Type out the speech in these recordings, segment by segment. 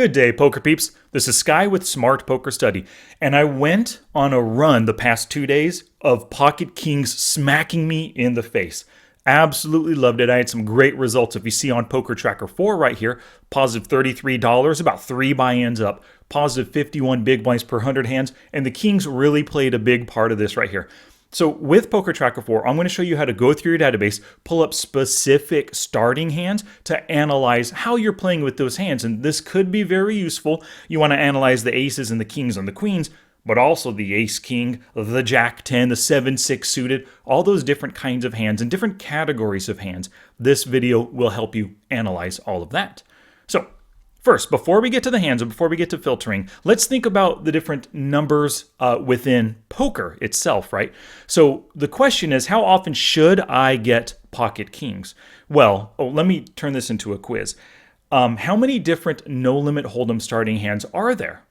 Good day, poker peeps. This is Sky with Smart Poker Study, and I went on a run the past 2 days of pocket kings smacking me in the face. Absolutely loved it. I had some great results. If you see on PokerTracker 4 right here, positive $33, about 3 buy-ins up, positive 51 big blinds per 100 hands, and the kings really played a big part of this right here. So with PokerTracker 4, I'm going to show you how to go through your database, pull up specific starting hands to analyze how you're playing with those hands. And this could be very useful. You want to analyze the aces and the kings and the queens, but also the ace-king, the jack-10, the 7-6 suited, all those different kinds of hands and different categories of hands. This video will help you analyze all of that. So first, before we get to the hands and before we get to filtering, let's think about the different numbers within poker itself, right? So the question is, how often should I get pocket kings? Well, let me turn this into a quiz. How many different no-limit hold'em starting hands are there?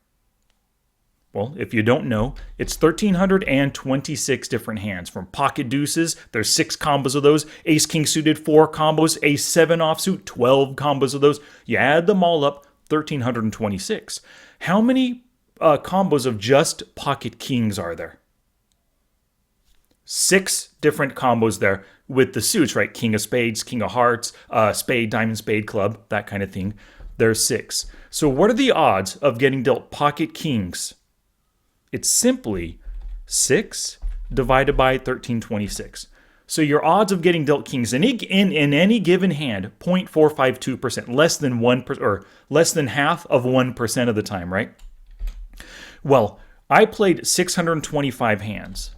Well, if you don't know, it's 1,326 different hands. From pocket deuces, there's 6 combos of those. Ace-king suited, 4 combos. Ace-7 offsuit, 12 combos of those. You add them all up, 1,326. How many combos of just pocket kings are there? 6 different combos there with the suits, right? King of spades, king of hearts, spade, diamond, spade, club, that kind of thing. There's 6. So what are the odds of getting dealt pocket kings? It's simply 6 divided by 1,326. So your odds of getting dealt kings in any given hand, 0.452%, less than 1%, or less than half of 1% of the time, right? Well, I played 625 hands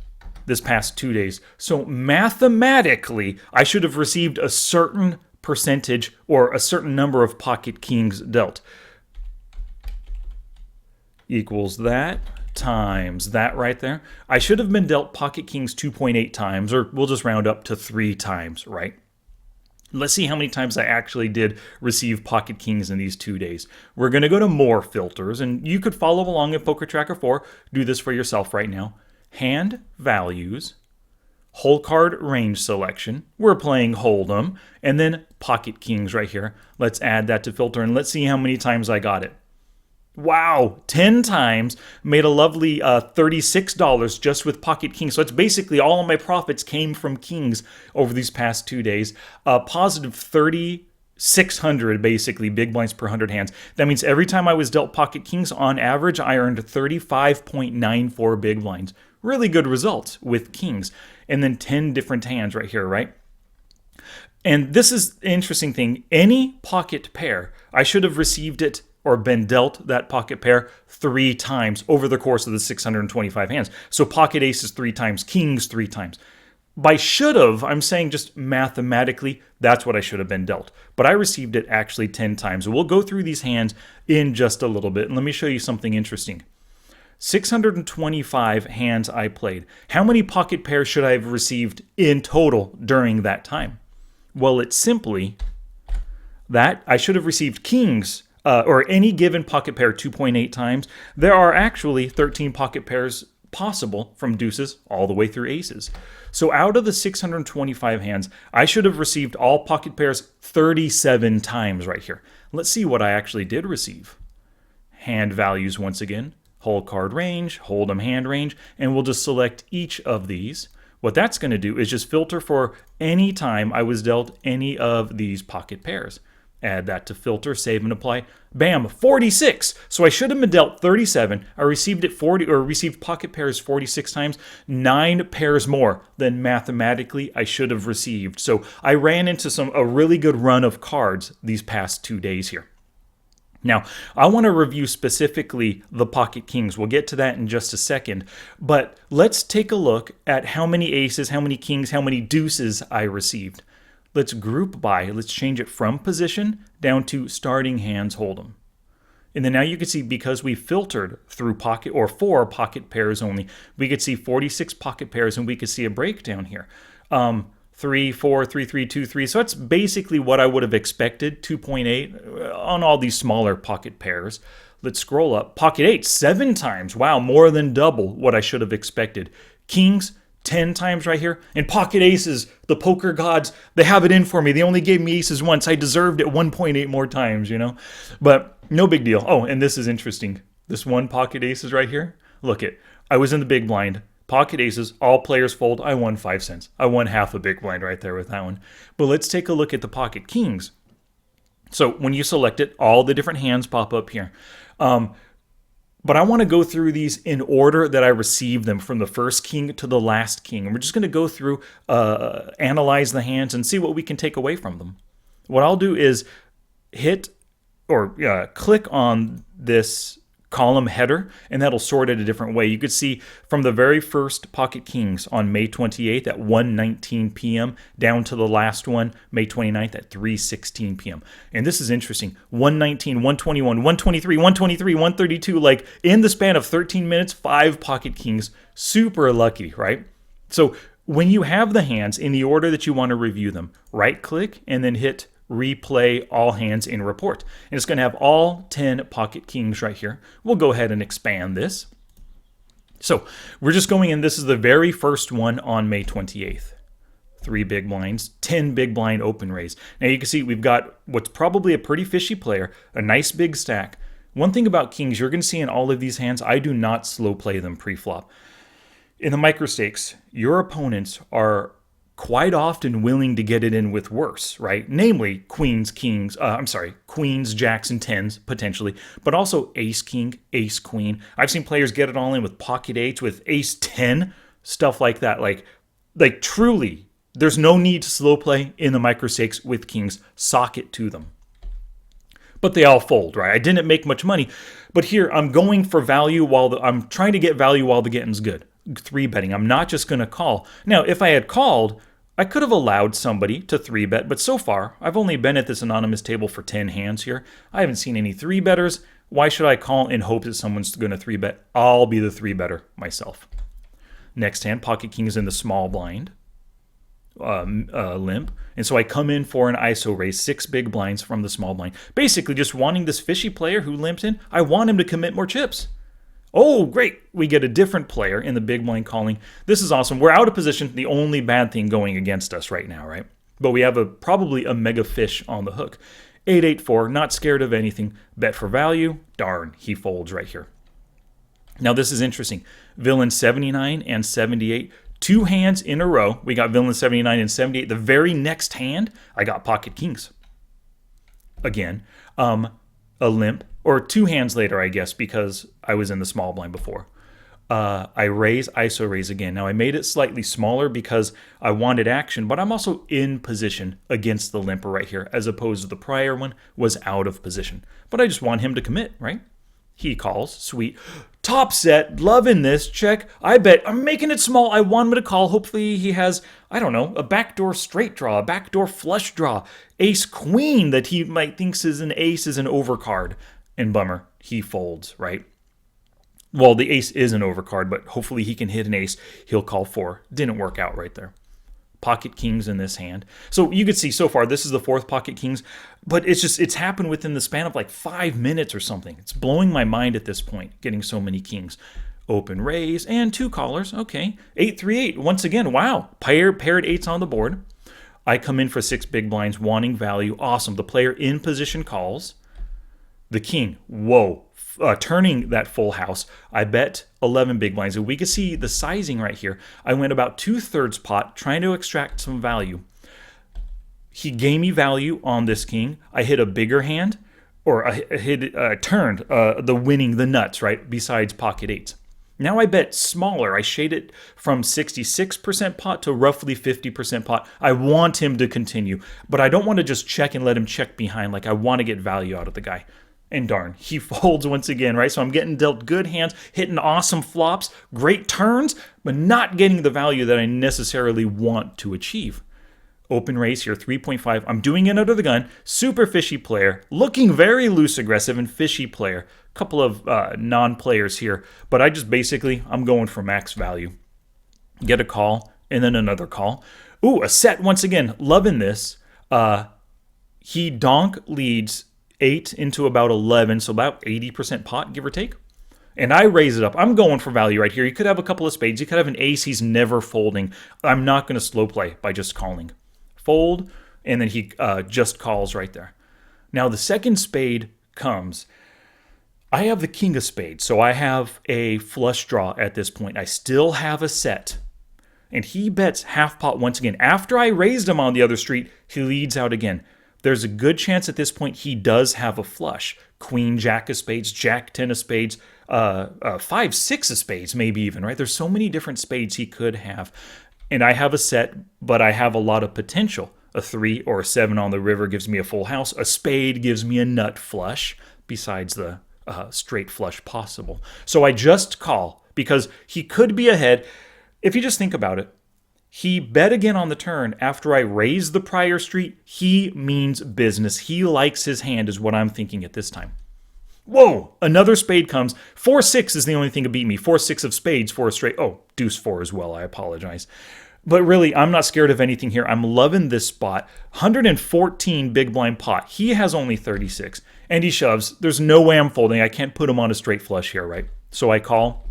this past 2 days. So mathematically, I should have received a certain percentage or a certain number of pocket kings dealt. Equals that times that right there. I should have been dealt pocket kings 2.8 times, or we'll just round up to 3 times, right? Let's see how many times I actually did receive pocket kings in these 2 days. We're going to go to more filters, and you could follow along at PokerTracker 4. Do this for yourself right now. Hand values, whole card range selection. We're playing Hold'em, and then pocket kings right here. Let's add that to filter, and let's see how many times I got it. Wow, 10 times, made a lovely $36 just with pocket kings. So it's basically all of my profits came from kings over these past 2 days. Positive 3,600 basically big blinds per 100 hands. That means every time I was dealt pocket kings, on average, I earned 35.94 big blinds. Really good results with kings. And then 10 different hands right here, right? And this is the interesting thing. Any pocket pair, I should have received it or been dealt that pocket pair 3 times over the course of the 625 hands. So pocket aces 3 times, kings 3 times. By should have, I'm saying just mathematically, that's what I should have been dealt. But I received it actually 10 times. We'll go through these hands in just a little bit. And let me show you something interesting. 625 hands I played. How many pocket pairs should I have received in total during that time? Well, it's simply that I should have received kings or any given pocket pair 2.8 times. There are actually 13 pocket pairs possible from deuces all the way through aces. So out of the 625 hands, I should have received all pocket pairs 37 times right here. Let's see what I actually did receive. Hand values once again, whole card range, hold'em hand range, and we'll just select each of these. What that's going to do is just filter for any time I was dealt any of these pocket pairs. Add that to filter, save and apply. Bam, 46. So I should have been dealt 37. I received it 40 or received pocket pairs 46 times, 9 pairs more than mathematically I should have received. So I ran into a really good run of cards these past 2 days here. Now, I want to review specifically the pocket kings. We'll get to that in just a second. But let's take a look at how many aces, how many kings, how many deuces I received. Let's group by. Let's change it from position down to starting hands hold'em. And then now you can see, because we filtered through pocket or 4 pocket pairs only, we could see 46 pocket pairs, and we could see a breakdown here. 3, 4, 3, 3, 2, 3. So that's basically what I would have expected, 2.8 on all these smaller pocket pairs. Let's scroll up. Pocket 8, 7 times. Wow, more than double what I should have expected. Kings, 10 times right here. And pocket aces, the poker gods, they have it in for me. They only gave me aces once. I deserved it 1.8 more times, you know. But no big deal. Oh, and this is interesting. This one pocket aces right here. Look it. I was in the big blind. Pocket aces, all players fold. I won 5 cents. I won half a big blind right there with that one. But let's take a look at the pocket kings. So when you select it, all the different hands pop up here. But I want to go through these in order that I received them, from the first king to the last king. And we're just going to go through, analyze the hands, and see what we can take away from them. What I'll do is hit or click on this column header, and that'll sort it a different way. You could see from the very first pocket kings on May 28th at 1:19 p.m. down to the last one, May 29th at 3:16 p.m. And this is interesting. 119, 121, 123, 123, 132, like in the span of 13 minutes, 5 pocket kings. Super lucky, right? So when you have the hands in the order that you want to review them, right click and then hit replay all hands in report. And it's going to have all 10 pocket kings right here. We'll go ahead and expand this. So we're just going in. This is the very first one on May 28th. 3 big blinds, 10 big blind open raise. Now you can see we've got what's probably a pretty fishy player, a nice big stack. One thing about kings you're going to see in all of these hands, I do not slow play them pre-flop. In the micro stakes, your opponents are quite often willing to get it in with worse, right? Namely, queens, jacks, and tens, potentially, but also ace, king, ace, queen. I've seen players get it all in with pocket eights, with ace 10, stuff like that. Like truly, there's no need to slow play in the micro stakes with kings. Sock it to them. But they all fold, right? I didn't make much money, but here I'm going for value I'm trying to get value while the getting's good. 3-betting. I'm not just going to call. Now, if I had called, I could have allowed somebody to 3-bet, but so far, I've only been at this anonymous table for 10 hands here. I haven't seen any 3-betters. Why should I call in hopes that someone's going to 3-bet? I'll be the 3-better myself. Next hand, pocket king is in the small blind, limp. And so I come in for an ISO raise, 6 big blinds from the small blind. Basically just wanting this fishy player who limped in, I want him to commit more chips. Oh, great. We get a different player in the big blind calling. This is awesome. We're out of position. The only bad thing going against us right now, right? But we have probably a mega fish on the hook. 8-8-4, not scared of anything. Bet for value. Darn, he folds right here. Now, this is interesting. Villain 79 and 78, 2 hands in a row. We got villain 79 and 78. The very next hand, I got pocket kings. Again, a limp. Or 2 hands later, I guess, because I was in the small blind before. I raise, ISO raise again. Now, I made it slightly smaller because I wanted action, but I'm also in position against the limper right here, as opposed to the prior one was out of position. But I just want him to commit, right? He calls, sweet. Top set, loving this, check. I bet, I'm making it small. I want him to call. Hopefully he has, I don't know, a backdoor straight draw, a backdoor flush draw, ace queen that he might thinks is an ace is an overcard. And bummer, he folds, right? Well, the ace is an overcard, but hopefully he can hit an ace. He'll call 4. Didn't work out right there. Pocket kings in this hand. So you could see so far, this is the 4th pocket kings, but it's happened within the span of like 5 minutes or something. It's blowing my mind at this point, getting so many kings. Open raise and 2 callers. Okay, 8-3-8. Once again, wow, paired 8s on the board. I come in for 6 big blinds, wanting value. Awesome. The player in position calls. The king, whoa, turning that full house. I bet 11 big blinds. And we can see the sizing right here. I went about 2/3 pot trying to extract some value. He gave me value on this king. I hit a bigger hand, or I turned the nuts, right, besides pocket 8s. Now I bet smaller. I shade it from 66% pot to roughly 50% pot. I want him to continue, but I don't want to just check and let him check behind. Like, I want to get value out of the guy. And darn, he folds once again, right? So I'm getting dealt good hands, hitting awesome flops, great turns, but not getting the value that I necessarily want to achieve. Open raise here, 3.5. I'm doing it under the gun. Super fishy player, looking very loose aggressive and fishy player. Couple of non-players here, but I'm going for max value. Get a call, and then another call. Ooh, a set once again. Loving this. He donk leads 8 into about 11, so about 80% pot, give or take. And I raise it up. I'm going for value right here. He could have a couple of spades. He could have an ace. He's never folding. I'm not going to slow play by just calling. Fold, and then he just calls right there. Now the second spade comes. I have the king of spades, so I have a flush draw at this point. I still have a set. And he bets half pot once again. After I raised him on the other street, he leads out again. There's a good chance at this point he does have a flush. Queen, jack of spades, jack, 10 of spades, 5, 6 of spades, maybe even, right? There's so many different spades he could have. And I have a set, but I have a lot of potential. A 3 or a 7 on the river gives me a full house. A spade gives me a nut flush, besides the straight flush possible. So I just call because he could be ahead. If you just think about it, he bet again on the turn after I raised the prior street. He means business. He likes his hand is what I'm thinking at this time. Whoa, another spade comes. 4-6 is the only thing to beat me. 4-6 of spades, 4 straight. Oh, deuce 4 as well. I apologize. But really, I'm not scared of anything here. I'm loving this spot. 114 big blind pot. He has only 36. And he shoves. There's no way I'm folding. I can't put him on a straight flush here, right? So I call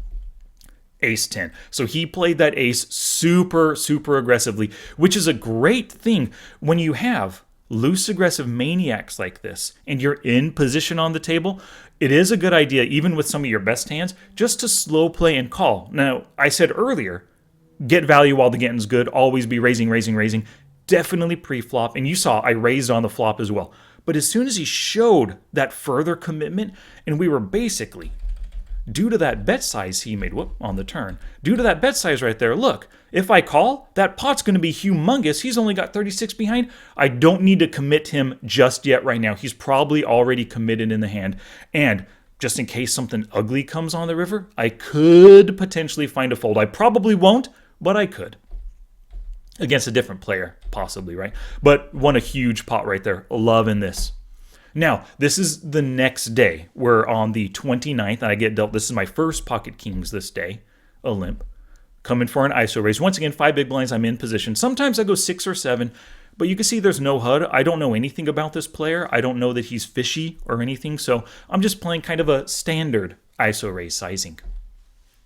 ace 10. So he played that ace super, super aggressively, which is a great thing when you have loose aggressive maniacs like this and you're in position on the table. It is a good idea, even with some of your best hands, just to slow play and call. Now, I said earlier, get value while the getting's good. Always be raising, raising, raising. Definitely pre-flop. And you saw I raised on the flop as well. But as soon as he showed that further commitment, and we were basically, due to that bet size he made, on the turn, due to that bet size right there, look, if I call, that pot's going to be humongous. He's only got 36 behind. I don't need to commit him just yet right now. He's probably already committed in the hand. And just in case something ugly comes on the river, I could potentially find a fold. I probably won't, but I could. Against a different player, possibly, right? But won a huge pot right there. Loving this. Now, this is the next day. We're on the 29th, and I get dealt. This is my first pocket kings this day. A limp. Coming for an ISO raise. Once again, 5 big blinds. I'm in position. Sometimes I go 6 or 7, but you can see there's no HUD. I don't know anything about this player. I don't know that he's fishy or anything, so I'm just playing kind of a standard ISO raise sizing.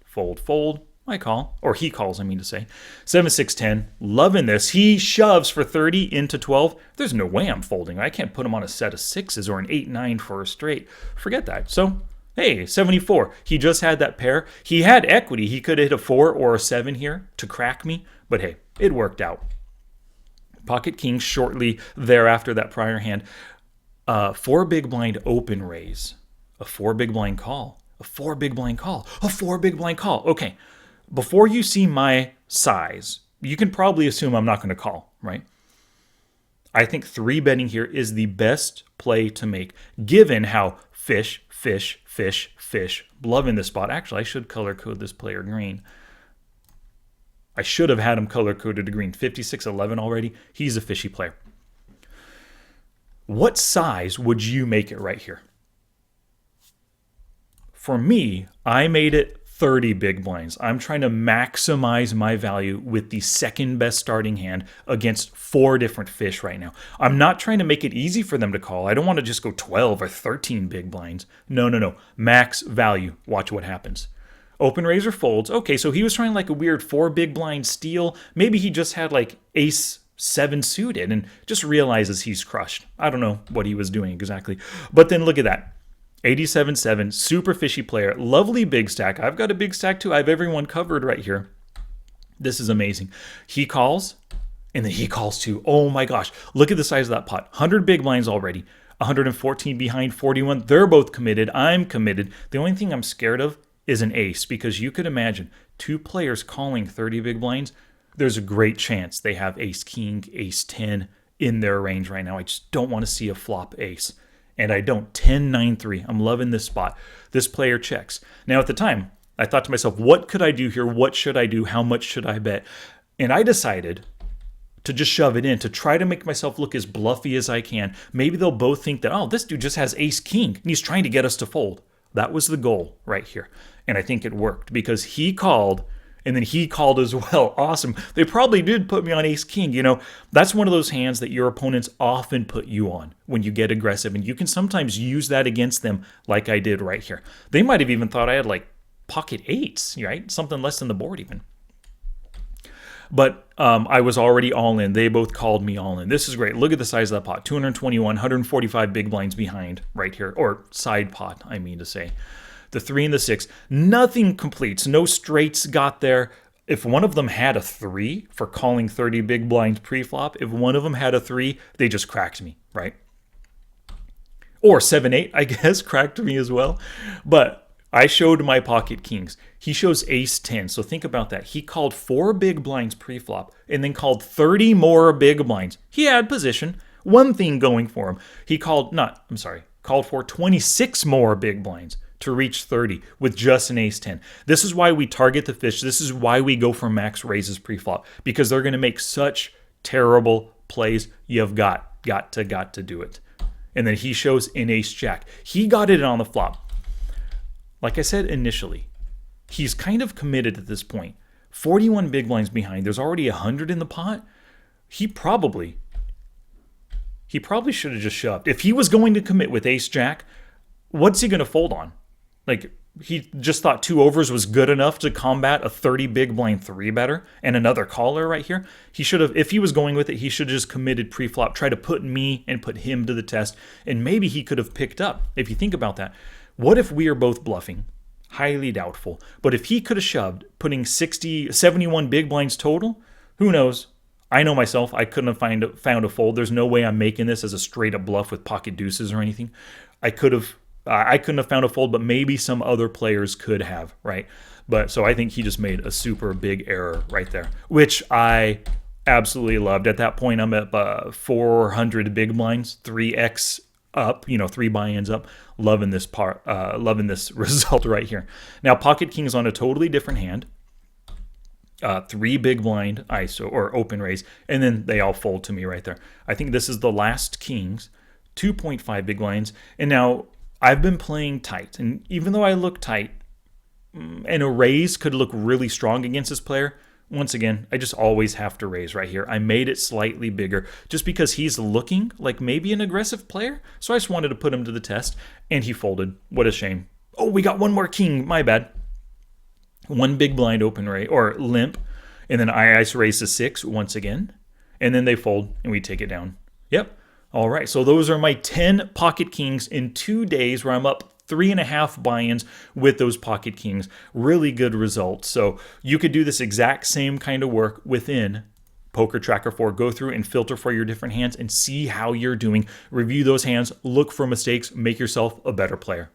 Fold, fold. I call, or he calls, I mean to say. 7, 6, 10. Loving this. He shoves for 30 into 12. There's no way I'm folding. I can't put him on a set of 6s or an 8, 9 for a straight. Forget that. So, hey, 74. He just had that pair. He had equity. He could have hit a 4 or a 7 here to crack me. But hey, it worked out. Pocket king shortly thereafter that prior hand. 4 big blind open raise. A 4 big blind call. A 4 big blind call. A 4 big blind call. Okay. Before you see my size, you can probably assume I'm not going to call, right? I think 3 betting here is the best play to make, given how fish, fish, fish, fish, loving this spot. Actually, I should color code this player green. I should have had him color coded to green. 56-11 already. He's a fishy player. What size would you make it right here? For me, I made it 30 big blinds. I'm trying to maximize my value with the second best starting hand against 4 different fish right now. I'm not trying to make it easy for them to call. I don't want to just go 12 or 13 big blinds. No. Max value. Watch what happens. Open razor folds. Okay, so he was trying like a weird 4 big blind steal. Maybe he just had like ace 7 suited and just realizes he's crushed. I don't know what he was doing exactly. But then look at that. 87-7, super fishy player, lovely big stack. I've got a big stack too. I have everyone covered right here. This is amazing. He calls, and then he calls too. Oh my gosh, look at the size of that pot. 100 big blinds already, 114 behind 41. They're both committed. I'm committed. The only thing I'm scared of is an ace, because you could imagine 2 players calling 30 big blinds. There's a great chance they have ace king, ace 10 in their range right now. I just don't want to see a flop ace. And I don't. 10-9-3. I'm loving this spot. This player checks. Now, at the time, I thought to myself, what could I do here? What should I do? How much should I bet? And I decided to just shove it in, to try to make myself look as bluffy as I can. Maybe they'll both think that, oh, this dude just has ace king, and he's trying to get us to fold. That was the goal right here. And I think it worked, because he called, And then he called as well. Awesome. They probably did put me on ace king. You know, that's one of those hands that your opponents often put you on when you get aggressive. And you can sometimes use that against them like I did right here. They might have even thought I had like pocket eights, right? Something less than the board even. But I was already all in. They both called me all in. This is great. Look at the size of that pot. 221, 145 big blinds behind right here. Or side pot, I mean to say. The 3 and the 6. Nothing completes. No straights got there. If one of them had a 3 for calling 30 big blinds pre-flop, if one of them had a 3, they just cracked me, right? Or 7-8, I guess, cracked me as well. But I showed my pocket kings. He shows ace 10. So think about that. He called 4 big blinds pre-flop and then called 30 more big blinds. He had position. One thing going for him. He called for 26 more big blinds to reach 30 with just an ace 10. This is why we target the fish. This is why we go for max raises pre-flop, because they're going to make such terrible plays. You've got to do it. And then he shows an ace jack. He got it on the flop. Like I said initially, he's kind of committed at this point. 41 big blinds behind. There's already 100 in the pot. He probably should have just shoved. If he was going to commit with ace jack, what's he going to fold on? Like, he just thought 2 overs was good enough to combat a 30 big blind 3-better and another caller right here. He should have, if he was going with it, he should have just committed pre-flop, try to put me and put him to the test, and maybe he could have picked up. If you think about that, what if we are both bluffing? Highly doubtful. But if he could have shoved, putting 71 big blinds total, who knows? I know myself, I couldn't have found a fold. There's no way I'm making this as a straight up bluff with pocket deuces or anything. I couldn't have found a fold, but maybe some other players could have, right? But so I think he just made a super big error right there, which I absolutely loved. At that point, I'm at 400 big blinds, 3x up, 3 buy-ins up. Loving this result right here. Now, pocket king's on a totally different hand. 3 big blind ISO or open raise, and then they all fold to me right there. I think this is the last kings, 2.5 big blinds. And now I've been playing tight, and even though I look tight, and a raise could look really strong against this player, once again, I just always have to raise right here. I made it slightly bigger just because he's looking like maybe an aggressive player. So I just wanted to put him to the test, and he folded. What a shame. Oh, we got one more king. My bad. 1 big blind open raise or limp, and then I ice raise to 6 once again, and then they fold, and we take it down. Yep. All right. So those are my 10 pocket kings in 2 days where I'm up 3.5 buy-ins with those pocket kings. Really good results. So you could do this exact same kind of work within PokerTracker 4. Go through and filter for your different hands and see how you're doing. Review those hands, look for mistakes, make yourself a better player.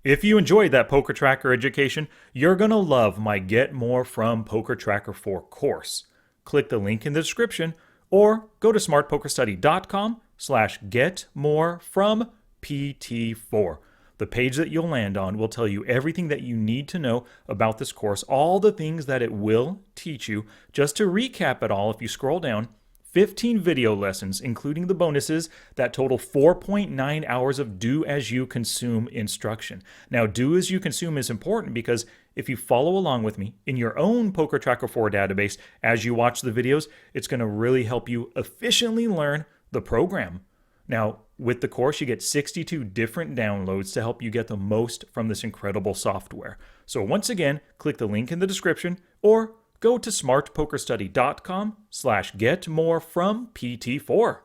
If you enjoyed that PokerTracker education, you're going to love my Get More from PokerTracker 4 course. Click the link in the description or go to smartpokerstudy.com/getmorefrompt4. The page that you'll land on will tell you everything that you need to know about this course, all the things that it will teach you. Just to recap it all, if you scroll down, 15 video lessons, including the bonuses, that total 4.9 hours of do-as-you-consume instruction. Now, do-as-you-consume is important because if you follow along with me in your own PokerTracker 4 database as you watch the videos, it's going to really help you efficiently learn the program. Now, with the course, you get 62 different downloads to help you get the most from this incredible software. So once again, click the link in the description or go to smartpokerstudy.com/getmorefrompt4.